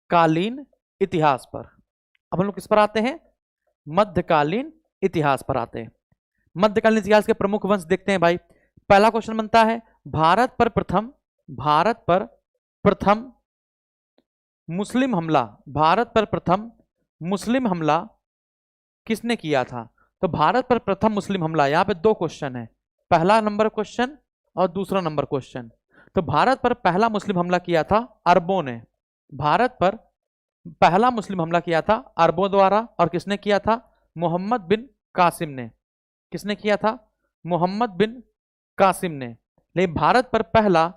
मध्यकालीन इतिहास पर। अब हम लोग किस पर आते हैं? मध्यकालीन इतिहास पर आते हैं। मध्यकालीन इतिहास के प्रमुख वंश देखते हैं भाई। पहला क्वेश्चन बनता है, भारत पर प्रथम मुस्लिम हमला, भारत पर प्रथम मुस्लिम हमला किसने किया था? तो भारत पर प्रथम मुस्लिम हमला, यहां पे दो क्वेश्चन है, पहला नंबर क्वेश्चन और दूसरा नंबर क्वेश्चन। तो भारत पर पहला मुस्लिम हमला किया था अरबों ने। भारत पर पहला मुस्लिम हमला किया था अरबों द्वारा, और किसने किया था? मोहम्मद बिन कासिम ने। किसने किया था? मोहम्मद बिन कासिम ने। लेकिन भारत पर पहला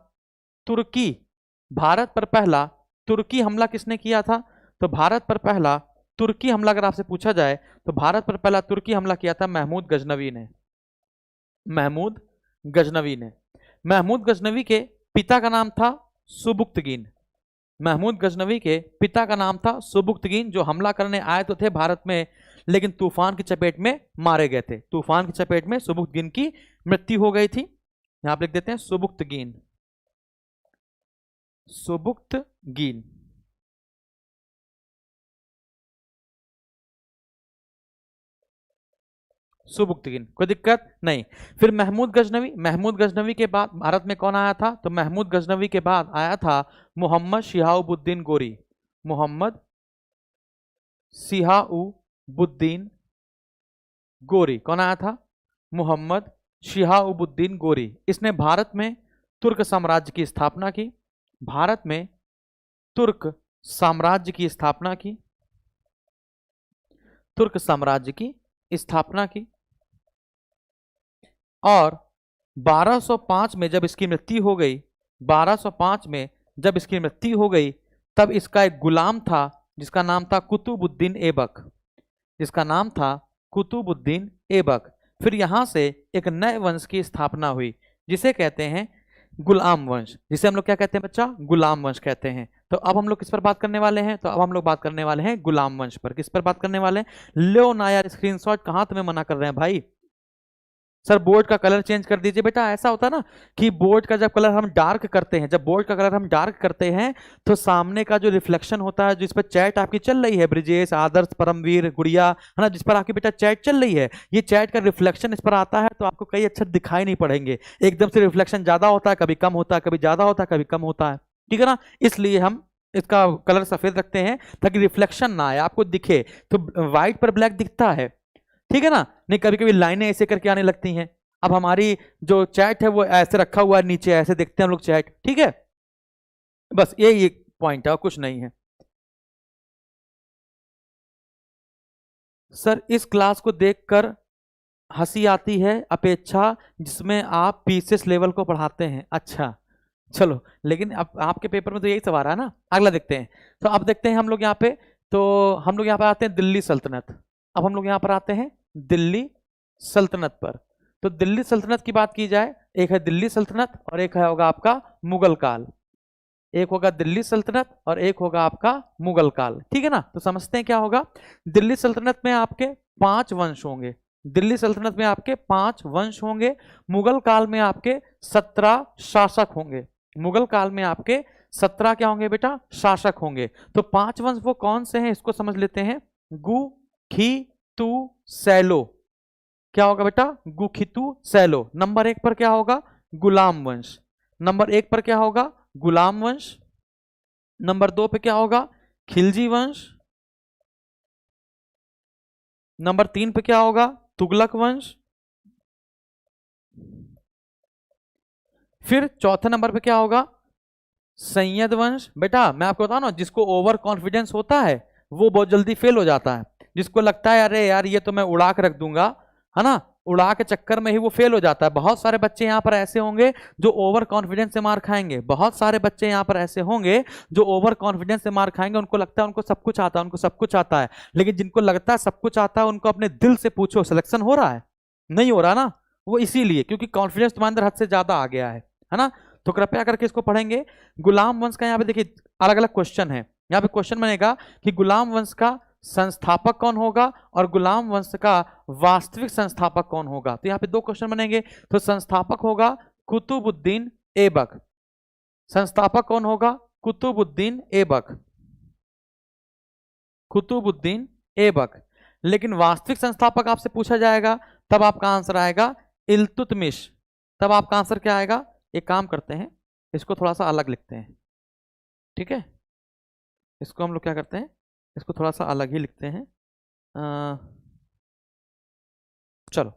तुर्की हमला किसने किया था? तो भारत पर पहला तुर्की हमला अगर आपसे पूछा जाए तो भारत पर पहला तुर्की हमला किया था महमूद गजनवी ने। महमूद गजनवी के पिता का नाम था सुबुक्तगीन। महमूद गजनवी के पिता का नाम था सुबुक्तगीन, जो हमला करने आए तो थे भारत में, लेकिन तूफान की चपेट में मारे गए थे। तूफान की चपेट में सुबुक्तगीन की मृत्यु हो गई थी। यहां पर लिख देते हैं सुबुक्तगीन। सुबुक्तगीन, कोई दिक्कत नहीं। फिर महमूद गजनवी के बाद भारत में कौन आया था? तो महमूद गजनवी के बाद आया था मोहम्मद शिहाबुद्दीन गोरी। मोहम्मद शिहाबुद्दीन गोरी कौन आया था? मोहम्मद शिहाबुद्दीन गोरी। इसने भारत में तुर्क साम्राज्य की स्थापना की। भारत में तुर्क साम्राज्य की स्थापना की। तुर्क साम्राज्य की स्थापना की। और 1205 में जब इसकी मृत्यु हो गई, 1205 में जब इसकी मृत्यु हो गई, तब इसका एक गुलाम था जिसका नाम था कुतुबुद्दीन ऐबक। जिसका नाम था कुतुबुद्दीन ऐबक। फिर यहां से एक नए वंश की स्थापना हुई जिसे कहते हैं गुलाम वंश। जिसे हम लोग क्या कहते हैं बच्चा? गुलाम वंश कहते हैं। तो अब हम लोग किस पर बात करने वाले हैं? तो अब हम लोग बात करने वाले हैं गुलाम वंश पर। किस पर बात करने वाले हैं? लो ना यार, स्क्रीनशॉट कहां तुम्हें मना कर रहे हैं भाई? सर बोर्ड का कलर चेंज कर दीजिए। बेटा ऐसा होता है ना कि बोर्ड का जब कलर हम डार्क करते हैं, जब बोर्ड का कलर हम डार्क करते हैं तो सामने का जो रिफ्लेक्शन होता है, जिस पर चैट आपकी चल रही है, ब्रिजेश, आदर्श, परमवीर, गुड़िया, है ना, जिस पर आपकी बेटा चैट चल रही है, ये चैट का रिफ्लेक्शन इस पर आता है तो आपको कई अक्षर दिखाई नहीं पड़ेंगे। एकदम से रिफ्लेक्शन ज्यादा होता है, कभी कम होता है, कभी ज्यादा होता है, कभी कम होता है, ठीक है ना। इसलिए हम इसका कलर सफेद रखते हैं ताकि रिफ्लेक्शन ना आए, आपको दिखे। तो व्हाइट पर ब्लैक दिखता है, ठीक है ना। नहीं कभी कभी लाइनें ऐसे करके आने लगती हैं। अब हमारी जो चैट है वो ऐसे रखा हुआ है, नीचे ऐसे देखते हैं हम लोग चैट, ठीक है। बस यही एक पॉइंट है, कुछ नहीं है। सर इस क्लास को देखकर हंसी आती है अपेक्षा जिसमें आप पीसीएस लेवल को पढ़ाते हैं। अच्छा चलो, लेकिन अब आपके पेपर में तो यही सवाल है ना। अगला देखते हैं। तो अब देखते हैं हम लोग यहाँ पे, तो हम लोग यहाँ पर आते हैं दिल्ली सल्तनत। अब हम लोग यहाँ पर आते हैं दिल्ली सल्तनत पर। तो दिल्ली सल्तनत की बात की जाए, एक है दिल्ली सल्तनत और एक है होगा आपका मुगल काल। एक होगा दिल्ली सल्तनत और एक होगा आपका मुगल काल, ठीक है ना। तो समझते हैं क्या होगा। दिल्ली सल्तनत में आपके 5 वंश होंगे। दिल्ली सल्तनत में आपके 5 वंश होंगे। मुगल काल में आपके 17 शासक होंगे। मुगल काल में आपके 17 क्या होंगे बेटा? शासक होंगे। तो 5 वंश वो कौन से हैं इसको समझ लेते हैं। गु, खी, तू, सैलो। क्या होगा बेटा? गुखितु सैलो। नंबर 1 पर क्या होगा? गुलाम वंश। नंबर 1 पर क्या होगा? गुलाम वंश। नंबर 2 पे क्या होगा? खिलजी वंश। नंबर 3 पे क्या होगा? तुगलक वंश। फिर चौथे नंबर पे क्या होगा? सैयद वंश। बेटा मैं आपको बताऊं ना, जिसको ओवर कॉन्फिडेंस होता है वो बहुत जल्दी फेल हो जाता है। जिसको लगता है अरे यार ये तो मैं उड़ा के रख दूंगा, है ना, उड़ा के चक्कर में ही वो फेल हो जाता है। बहुत सारे बच्चे यहाँ पर ऐसे होंगे जो ओवर कॉन्फिडेंस से मार खाएंगे। बहुत सारे बच्चे यहाँ पर ऐसे होंगे जो ओवर कॉन्फिडेंस से मार खाएंगे। उनको लगता है उनको सब कुछ आता है, उनको सब कुछ आता है। लेकिन जिनको लगता है सब कुछ आता है उनको अपने दिल से पूछो सिलेक्शन हो रहा है? नहीं हो रहा ना। वो इसीलिए क्योंकि कॉन्फिडेंस तुम्हारे अंदर हद से ज्यादा आ गया है ना। तो कृपया करके इसको पढ़ेंगे। गुलाम वंश का यहाँ पे देखिए अलग अलग क्वेश्चन है। यहाँ पे क्वेश्चन बनेगा कि गुलाम वंश का संस्थापक कौन होगा और गुलाम वंश का वास्तविक संस्थापक कौन होगा। तो यहाँ पे 2 क्वेश्चन बनेंगे। तो संस्थापक होगा कुतुबुद्दीन ऐबक। संस्थापक कौन होगा? कुतुबुद्दीन ऐबक। कुतुबुद्दीन ऐबक। लेकिन वास्तविक संस्थापक आपसे पूछा जाएगा तब आपका आंसर आएगा इल्तुतमिश। तब आपका आंसर क्या आएगा? एक काम करते हैं, इसको थोड़ा सा अलग लिखते हैं, ठीक है? इसको हम लोग क्या करते हैं, इसको थोड़ा सा अलग ही लिखते हैं। चलो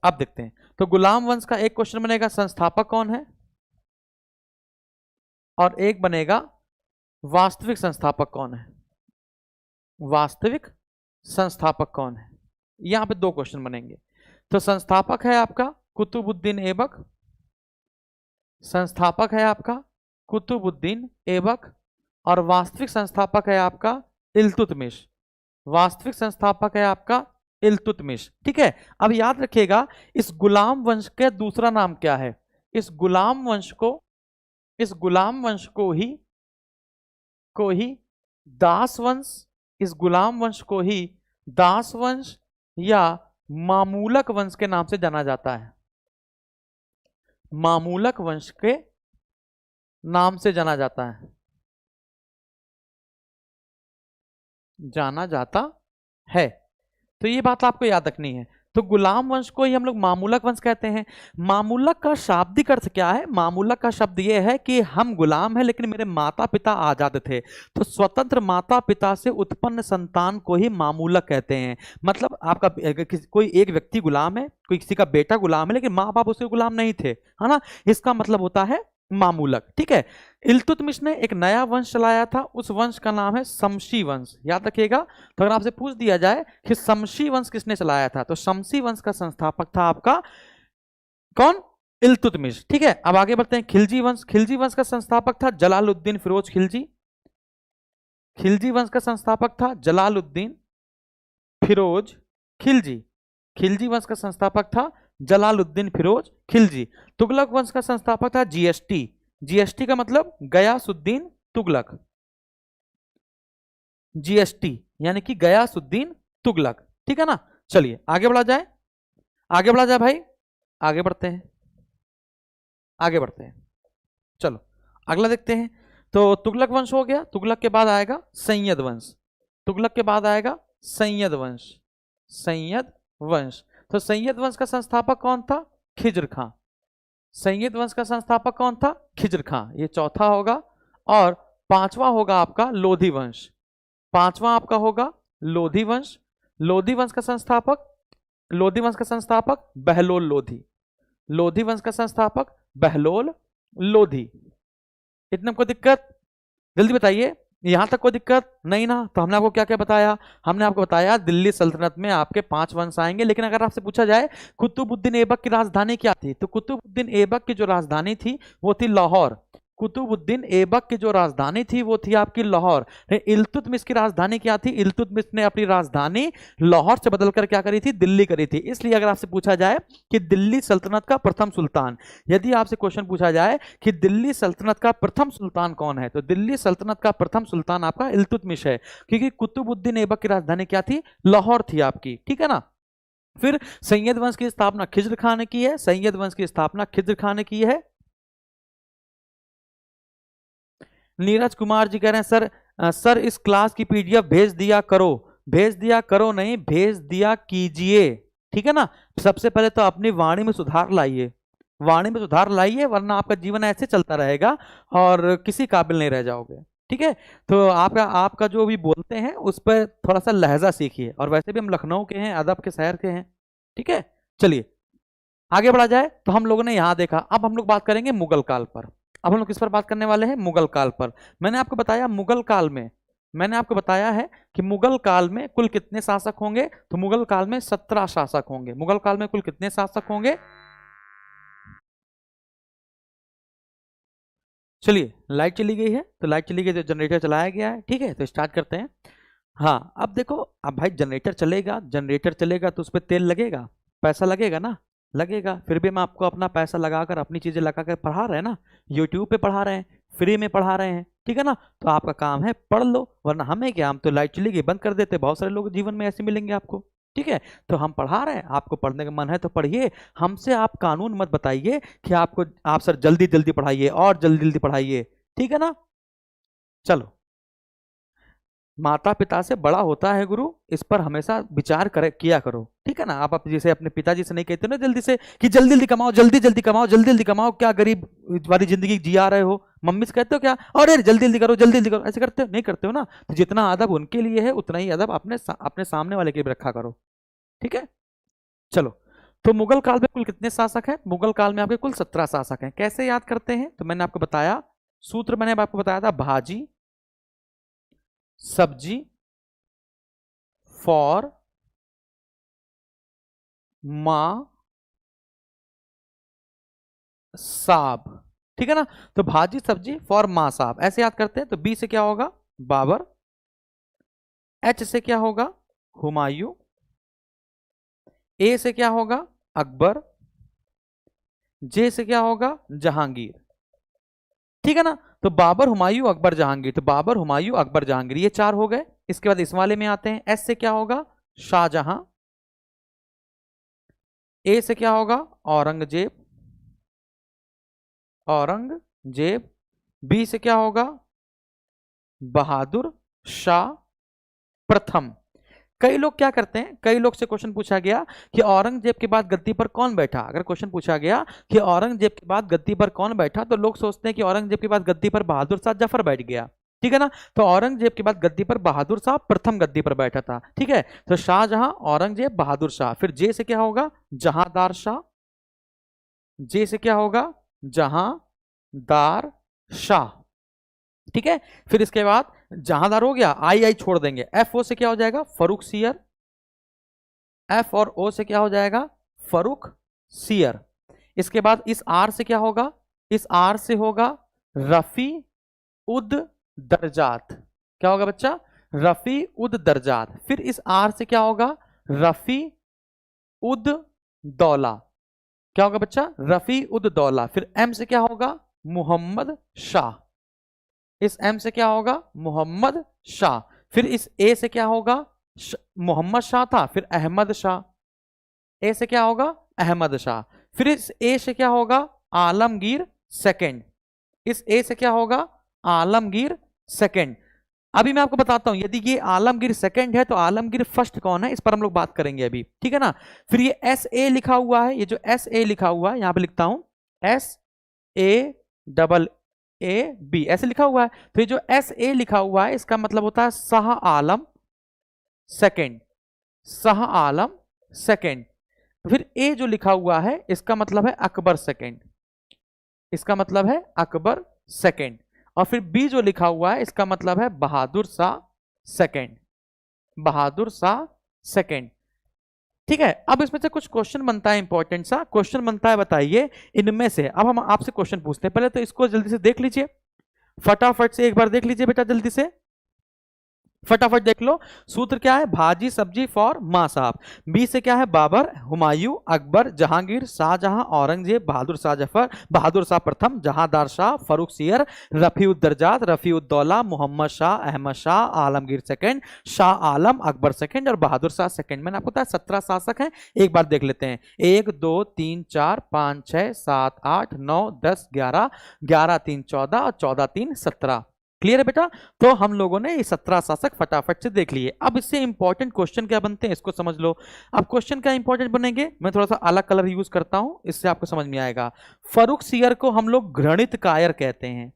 अब देखते हैं। तो गुलाम वंश का एक क्वेश्चन बनेगा संस्थापक कौन है, और एक बनेगा वास्तविक संस्थापक कौन है। वास्तविक संस्थापक कौन है, यहां पे दो क्वेश्चन बनेंगे। तो संस्थापक है आपका कुतुबुद्दीन ऐबक, संस्थापक है आपका कुतुबुद्दीन ऐबक, और वास्तविक संस्थापक है आपका इल्तुतमिश। वास्तविक संस्थापक है आपका इल्तुतमिश, ठीक है? अब याद रखिएगा इस गुलाम वंश का दूसरा नाम क्या है। इस गुलाम वंश को ही दास वंश, इस गुलाम वंश को ही दास वंश या मामूलक वंश के नाम से जाना जाता है। मामूलक वंश के नाम से जाना जाता है। तो ये बात आपको याद रखनी है। तो गुलाम वंश को ही हम लोग मामूलक वंश कहते हैं। मामूलक का शाब्दिक अर्थ क्या है? मामूलक का शब्द ये है कि हम गुलाम हैं लेकिन मेरे माता पिता आजाद थे, तो स्वतंत्र माता पिता से उत्पन्न संतान को ही मामूलक कहते हैं। मतलब आपका कोई एक व्यक्ति गुलाम है, कोई किसी का बेटा गुलाम है, लेकिन माँ बाप उसके गुलाम नहीं थे, है ना? इसका मतलब होता है मामूलक, ठीक है? इल्तुतमिश ने एक नया वंश चलाया था, उस वंश का नाम है शमशी वंश। याद रखिएगा। तो अगर आपसे पूछ दिया जाए कि शमशी वंश किसने चलाया था, तो शमशी वंश का संस्थापक था आपका कौन? इल्तुतमिश, ठीक है? अब आगे बढ़ते हैं। खिलजी वंश। खिलजी वंश का संस्थापक था जलालुद्दीन फिरोज खिलजी। खिलजी वंश का संस्थापक था जलालुद्दीन फिरोज खिलजी। खिलजी वंश का संस्थापक था जलालुद्दीन फिरोज खिलजी। तुगलक वंश का संस्थापक था जीएसटी। जीएसटी का मतलब गयासुद्दीन तुगलक। जीएसटी यानी कि गयासुद्दीन तुगलक, ठीक है ना? चलिए आगे बढ़ा जाए, आगे बढ़ा जाए भाई, आगे बढ़ते हैं, आगे बढ़ते हैं। चलो अगला देखते हैं। तो तुगलक वंश हो गया। तुगलक के बाद आएगा सैयद वंश। तुगलक के बाद आएगा सैयद वंश। सैयद वंश। तो सैयद वंश का संस्थापक कौन था? खिज्र खां। सैयद वंश का संस्थापक कौन था? खिज्र खां। ये चौथा होगा। और पांचवा होगा आपका लोधी वंश। पांचवा आपका होगा लोधी वंश। लोधी वंश का संस्थापक बहलोल लोधी। लोधी वंश का संस्थापक बहलोल लोधी। इतने कोई दिक्कत? जल्दी बताइए, यहां तक कोई दिक्कत नहीं ना? तो हमने आपको क्या क्या बताया? हमने आपको बताया दिल्ली सल्तनत में आपके 5 वंश आएंगे। लेकिन अगर आपसे पूछा जाए कुतुबुद्दीन ऐबक की राजधानी क्या थी, तो कुतुबुद्दीन ऐबक की जो राजधानी थी वो थी लाहौर। कुतुबुद्दीन ऐबक की जो राजधानी थी वो थी आपकी लाहौर। इल्तुतमिश की राजधानी क्या थी? इल्तुतमिश ने अपनी राजधानी लाहौर से बदलकर क्या करी थी? दिल्ली करी थी। इसलिए अगर आपसे पूछा जाए कि दिल्ली सल्तनत का प्रथम सुल्तान, यदि आपसे क्वेश्चन पूछा जाए कि दिल्ली सल्तनत का प्रथम सुल्तान कौन है, तो दिल्ली सल्तनत का प्रथम सुल्तान आपका इल्तुतमिश है, क्योंकि कुतुबुद्दीन ऐबक की राजधानी क्या थी? लाहौर थी आपकी, ठीक है ना? फिर सैयद वंश की स्थापना खिज्र खां ने की है। सैयद वंश की स्थापना खिज्र खां ने की है। नीरज कुमार जी कह रहे हैं सर इस क्लास की पीडीएफ भेज दिया करो। भेज दिया करो नहीं, भेज दिया कीजिए, ठीक है ना? सबसे पहले तो अपनी वाणी में सुधार लाइए, वाणी में सुधार लाइए, वरना आपका जीवन ऐसे चलता रहेगा और किसी काबिल नहीं रह जाओगे, ठीक है? तो आपका जो भी बोलते हैं उस पर थोड़ा सा लहजा सीखिए। और वैसे भी हम लखनऊ के हैं, अदब के शहर के हैं, ठीक है? चलिए आगे बढ़ा जाए। तो हम लोगों ने यहां देखा, अब हम लोग बात करेंगे मुगल काल पर। अब हम लोग किस पर बात करने वाले हैं? मुगल काल पर। मैंने आपको बताया मुगल काल में, मैंने आपको बताया है कि मुगल काल में कुल कितने शासक होंगे, तो मुगल काल में 17 शासक होंगे। मुगल काल में कुल कितने शासक होंगे? चलिए लाइट चली गई है, तो लाइट चली गई तो जनरेटर चलाया गया है, ठीक है? तो स्टार्ट करते हैं। हाँ अब देखो, अब भाई जनरेटर चलेगा, जनरेटर चलेगा तो उस पर तेल लगेगा, पैसा लगेगा ना? लगेगा। फिर भी हम आपको अपना पैसा लगाकर, अपनी चीजें लगाकर पढ़ा रहे हैं ना, यूट्यूब पे पढ़ा रहे हैं, फ्री में पढ़ा रहे हैं, ठीक है ना? तो आपका काम है पढ़ लो, वरना हमें क्या, हम तो लाइट चली गई बंद कर देते। बहुत सारे लोग जीवन में ऐसे मिलेंगे आपको, ठीक है? तो हम पढ़ा रहे हैं, आपको पढ़ने का मन है तो पढ़िए। हमसे आप कानून मत बताइए कि आप सर जल्दी जल्दी पढ़ाइए और जल्दी जल्दी पढ़ाइए, ठीक है ना? चलो माता पिता से बड़ा होता है गुरु, इस पर हमेशा विचार किया करो, ठीक है ना। आप जैसे अपने पिताजी से नहीं कहते ना जल्दी से कि जल्दी जल्दी कमाओ, जल्दी जल्दी कमाओ, जल्दी जल्दी कमाओ, क्या गरीब वाली जिंदगी जिया रहे हो। मम्मी से कहते हो क्या, अरे जल्दी जल्दी करो, जल्दी जल्दी करो, ऐसे करते हो नहीं, करते हो ना। तो जितना अदब उनके लिए है उतना ही अदब अपने सामने वाले के लिए रखा करो, ठीक है। चलो, तो मुगल काल में कुल कितने शासक हैं? मुगल काल में आपके कुल 17 शासक हैं। कैसे याद करते हैं? तो मैंने आपको बताया, सूत्र मैंने आपको बताया था, भाजी सब्जी फॉर मां साहब, ठीक है ना। तो भाजी सब्जी फॉर मां साहब ऐसे याद करते हैं। तो बी से क्या होगा? बाबर। एच से क्या होगा? हुमायूं। ए से क्या होगा? अकबर। जे से क्या होगा? जहांगीर, ठीक है ना। तो बाबर, हुमायूं, अकबर, जहांगीर। तो बाबर, हुमायूं, अकबर, जहांगीर, ये 4 हो गए। इसके बाद इस वाले में आते हैं। एस से क्या होगा? शाहजहां। ए से क्या होगा? औरंगजेब, औरंगजेब। बी से क्या होगा? बहादुर शाह प्रथम। कई लोग क्या करते हैं, कई लोग से क्वेश्चन पूछा गया कि औरंगजेब के बाद गद्दी पर कौन बैठा। अगर क्वेश्चन पूछा गया कि औरंगजेब के बाद गद्दी पर कौन बैठा, तो लोग सोचते हैं कि औरंगजेब के बाद गद्दी पर बहादुर शाह जफर बैठ गया, ठीक है ना। तो औरंगजेब के बाद गद्दी पर बहादुर शाह प्रथम गद्दी पर बैठा था, ठीक है। तो शाहजहां, औरंगजेब, बहादुर शाह। फिर जे से क्या होगा? जहांदार शाह। जे से क्या होगा? जहांदार शाह, ठीक है। फिर इसके बाद जहांदार हो गया, आई आई छोड़ देंगे। एफ ओ से क्या हो जाएगा? फरुख सियर। एफ और ओ से क्या हो जाएगा? फरुख सियर। इसके बाद इस आर से क्या होगा? इस आर से होगा रफी उद दरजात। क्या होगा बच्चा? रफी उद दरजात। फिर इस आर से क्या होगा? रफी उद दौला। क्या होगा बच्चा? रफी उद दौला। फिर एम से क्या होगा? मोहम्मद शाह। इस एम से क्या होगा? मोहम्मद शाह। फिर इस ए से क्या होगा? मोहम्मद शाह था, फिर अहमद शाह। ए से क्या होगा? अहमद शाह। फिर इस ए से क्या होगा? आलमगीर सेकंड। इस ए से क्या होगा? आलमगीर सेकंड। अभी मैं आपको बताता हूं, यदि ये आलमगीर सेकंड है तो आलमगीर फर्स्ट कौन है, इस पर हम लोग बात करेंगे अभी, ठीक है ना। फिर ये एस ए लिखा हुआ है, ये जो एस ए लिखा हुआ है यहां पे लिखता हूं, S A double A B ऐसे लिखा हुआ है। तो ये जो एस ए लिखा हुआ है इसका मतलब होता है शाह आलम सेकंड, शाह आलम सेकंड। फिर ए जो लिखा हुआ है इसका मतलब है अकबर सेकंड, इसका मतलब है अकबर सेकंड। और फिर बी जो लिखा हुआ है इसका मतलब है बहादुर शाह सेकंड, बहादुर शाह सेकंड, ठीक है। अब इसमें से कुछ क्वेश्चन बनता है, इंपॉर्टेंट सा क्वेश्चन बनता है, बताइए इनमें से। अब हम आपसे क्वेश्चन पूछते हैं, पहले तो इसको जल्दी से देख लीजिए, फटाफट से एक बार देख लीजिए बेटा, जल्दी से फटाफट देख लो। सूत्र क्या है? भाजी सब्जी फॉर मां साहब। बी से क्या है? बाबर, हुमायूं, अकबर, जहांगीर, शाहजहां, औरंगजेब, बहादुर शाह जफर, बहादुर शाह प्रथम, Jahandar Shah, Farrukh share, रफीउद्दरजात, रफीउद्दौला, Mohammad Shah, Ahmad Shah, Alamgir second, Shah Alam, Akbar second और बहादुर शाह सेकंड। मैंने आपको बताया 17 शासक हैं। एक बार देख लेते हैं, 1 2 3 4 5 6 7 8 9 10 11, 11 3 14 और 14 3 17। क्लियर है बेटा? तो हम लोगों ने ये 17 शासक फटाफट से देख लिए। अब इससे इंपॉर्टेंट क्वेश्चन क्या बनते हैं इसको समझ लो। अब क्वेश्चन क्या इंपॉर्टेंट बनेंगे, मैं थोड़ा सा अलग कलर यूज करता हूं, इससे आपको समझ में आएगा। फरुख सियर को हम लोग घृणित कायर कहते हैं।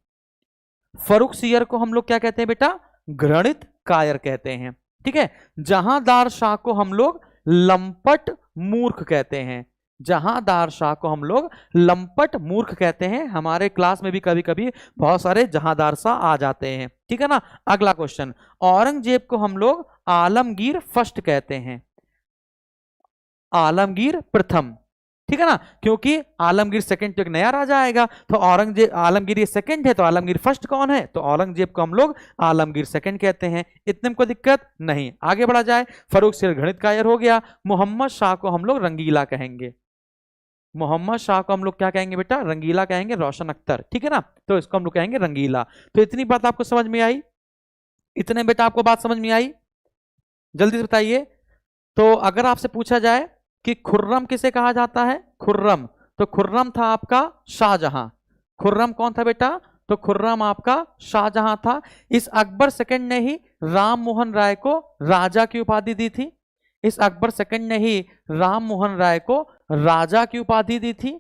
फरुख सियर को हम लोग क्या कहते हैं बेटा? घृणित कायर कहते हैं, ठीक है। जहांदार शाह को हम लोग लंपट मूर्ख कहते हैं। जहांदार शाह को हम लोग लंपट मूर्ख कहते हैं। हमारे क्लास में भी कभी कभी बहुत सारे जहांदार शाह आ जाते हैं, ठीक है ना। अगला क्वेश्चन, औरंगजेब को हम लोग आलमगीर फर्स्ट कहते हैं, आलमगीर प्रथम, ठीक है ना, क्योंकि आलमगीर सेकंड तो एक नया राजा आएगा। तो औरंगजेब, आलमगीर ये सेकंड है तो आलमगीर फर्स्ट कौन है? तो औरंगजेब को हम लोग आलमगीर सेकंड कहते हैं। इतने में कोई दिक्कत नहीं, आगे बढ़ा जाए। फरुख सियर घृणित कायर हो गया। मोहम्मद शाह को हम लोग रंगीला कहेंगे। मोहम्मद शाह को हम लोग क्या कहेंगे बेटा? रंगीला कहेंगे, रोशन अख्तर, ठीक है ना। तो इसको हम लोग कहेंगे रंगीला। तो इतनी बात आपको समझ में आई? इतने बेटा आपको बात समझ में आई? जल्दी से बताइए। तो अगर आपसे पूछा जाए कि खुर्रम किसे कहा जाता है? खुर्रम, तो खुर्रम था आपका शाहजहां। खुर्रम कौन था बेटा? तो खुर्रम आपका शाहजहां था। इस अकबर सेकंड ने ही राम मोहन राय को राजा की उपाधि दी थी। इस अकबर सेकंड ने ही राम मोहन राय को राजा की उपाधि दी थी।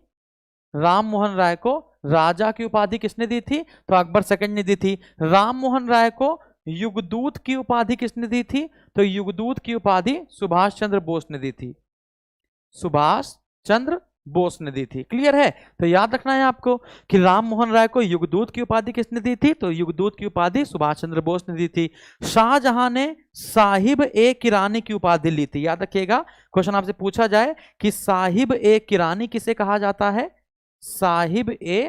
राम मोहन राय को राजा की उपाधि किसने दी थी? तो अकबर सेकंड ने दी थी। राम मोहन राय को युगदूत की उपाधि किसने दी थी? तो युगदूत की उपाधि सुभाष चंद्र बोस ने दी थी। सुभाष चंद्र बोस ने दी थी। क्लियर है? तो याद रखना है आपको कि राम मोहन राय को युगदूत की उपाधि किसने दी थी? तो युगदूत की उपाधि सुभाष चंद्र बोस ने दी थी। शाहजहां ने साहिब ए किरानी की उपाधि ली थी। याद रखिएगा, क्वेश्चन आपसे पूछा जाए कि साहिब ए किरानी किसे कहा जाता है? साहिब ए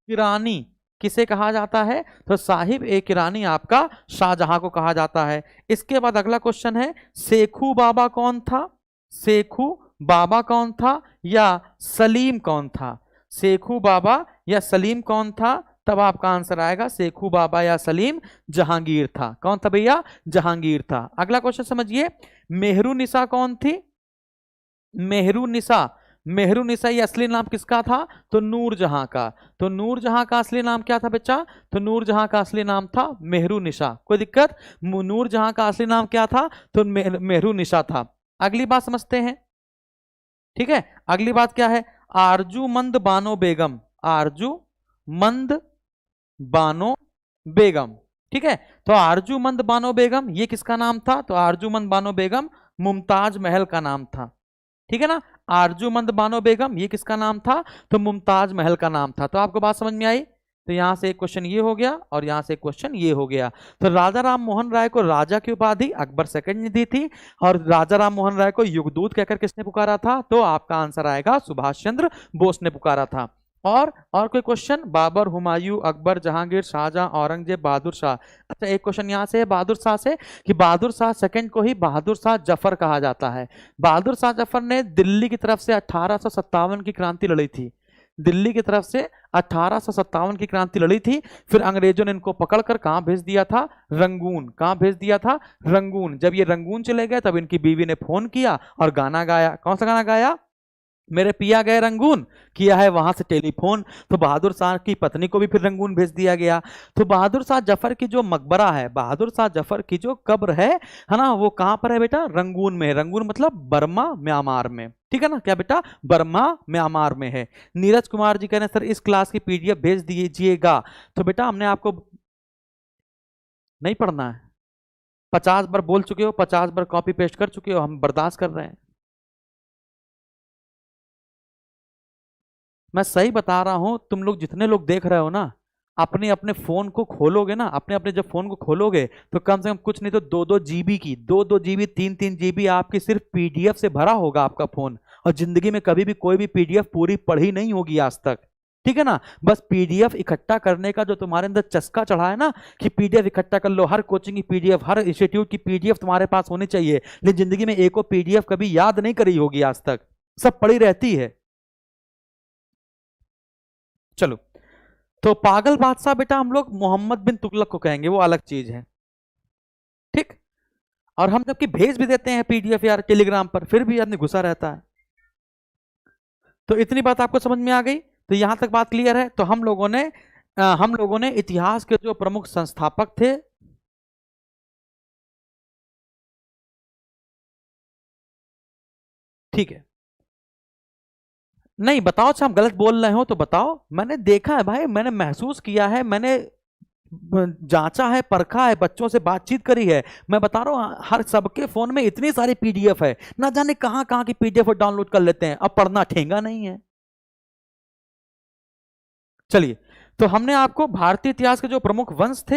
किरानी किसे कहा जाता है? तो साहिब ए किरानी आपका शाहजहां को कहा जाता है। इसके बाद अगला क्वेश्चन है, सेखू बाबा कौन था? सेखू बाबा कौन था या सलीम कौन था? सेखू बाबा या सलीम कौन था? तब आपका आंसर आएगा सेखू बाबा या सलीम जहांगीर था। कौन था भैया? जहांगीर था। अगला क्वेश्चन समझिए, मेहरू निसा कौन थी? मेहरू निसा, मेहरू निसा ये असली नाम किसका था? तो नूरजहां का। तो नूरजहां का असली नाम क्या था बच्चा? तो नूरजहां का असली नाम था मेहरू निसा। कोई दिक्कत? नूरजहां का असली नाम क्या था? तो मेहरू निसा था। अगली बात समझते हैं, ठीक है? अगली बात क्या है? आरजूमंद बानो बेगम। आरजूमंद बानो बेगम, ठीक है? तो आरजूमंद बानो बेगम ये किसका नाम था? तो आरजूमंद बानो बेगम मुमताज महल का नाम था। ठीक है ना? आरजूमंद बानो बेगम ये किसका नाम था? तो मुमताज महल का नाम था। तो आपको बात समझ में आई? तो यहां से एक क्वेश्चन ये हो गया और यहां से एक क्वेश्चन ये हो गया। तो राजा राम मोहन राय को राजा की उपाधि अकबर सेकंड ने दी थी और राजा राम मोहन राय को युगदूत कहकर किसने पुकारा था? तो आपका आंसर आएगा सुभाष चंद्र बोस ने पुकारा था। और कोई क्वेश्चन? बाबर, हुमायूं, अकबर, जहांगीर, शाहजहां, औरंगजेब, बहादुर शाह। अच्छा, एक क्वेश्चन यहां से है बहादुर शाह से कि बहादुर शाह सेकंड को ही बहादुर शाह जफर कहा जाता है। बहादुर शाह जफर ने दिल्ली की तरफ से 1857 की क्रांति लड़ी थी। दिल्ली की तरफ से 1857 की क्रांति लड़ी थी। फिर अंग्रेजों ने इनको पकड़कर कहां भेज दिया था? रंगून। कहां भेज दिया था? रंगून। जब ये रंगून चले गए तब इनकी बीवी ने फोन किया और गाना गाया। कौन सा गाना गाया? मेरे पिया गए रंगून। किया है वहां से टेलीफोन। तो बहादुर शाह की पत्नी को भी फिर रंगून भेज दिया गया। तो बहादुर शाह जफर की जो मकबरा है, बहादुर शाह जफर की जो कब्र है ना, वो कहां पर है बेटा? रंगून में है। रंगून मतलब बर्मा म्यांमार में। ठीक है ना? क्या बेटा? बर्मा म्यांमार में है। नीरज कुमार जी कह रहे हैं सर इस क्लास की पीडीएफ भेज दीजिएगा। तो बेटा हमने आपको नहीं पढ़ना है। 50 बार बोल चुके हो, 50 बार कॉपी पेस्ट कर चुके हो, हम बर्दाश्त कर रहे हैं। मैं सही बता रहा हूं, तुम लोग जितने लोग देख रहे हो ना, अपने अपने फोन को खोलोगे ना, अपने अपने जब फोन को खोलोगे तो कम से कम कुछ नहीं तो 2-2 जीबी की, 2-2 जीबी, 3-3 जीबी आपकी सिर्फ पीडीएफ से भरा होगा आपका फोन। और जिंदगी में कभी भी कोई भी पीडीएफ पूरी पढ़ी नहीं होगी आज तक। ठीक है ना? बस पीडीएफ इकट्ठा करने का जो तुम्हारे अंदर चस्का चढ़ा है ना कि पीडीएफ इकट्ठा कर लो, हर कोचिंग की पीडीएफ, हर इंस्टीट्यूट की पीडीएफ तुम्हारे पास होनी चाहिए। लेकिन जिंदगी में एको पीडीएफ कभी याद नहीं करी होगी आज तक, सब पड़ी रहती है। चलो, तो पागल बादशाह बेटा हम लोग मोहम्मद बिन तुगलक को कहेंगे, वो अलग चीज है। ठीक? और हम जबकि भेज भी देते हैं पीडीएफ यार टेलीग्राम पर, फिर भी आदमी घुसा रहता है। तो इतनी बात आपको समझ में आ गई? तो यहां तक बात क्लियर है? तो हम लोगों ने इतिहास के जो प्रमुख संस्थापक थे, ठीक है? नहीं बताओ, अच्छा हम गलत बोल रहे हो तो बताओ। मैंने देखा है भाई, मैंने महसूस किया है, मैंने जांचा है, परखा है, बच्चों से बातचीत करी है। मैं बता रहा हूं हर सबके फोन में इतनी सारी पीडीएफ है, ना जाने कहां कहां की पीडीएफ डाउनलोड कर लेते हैं। अब पढ़ना ठेंगा नहीं है। चलिए, तो हमने आपको भारतीय इतिहास के जो प्रमुख वंश थे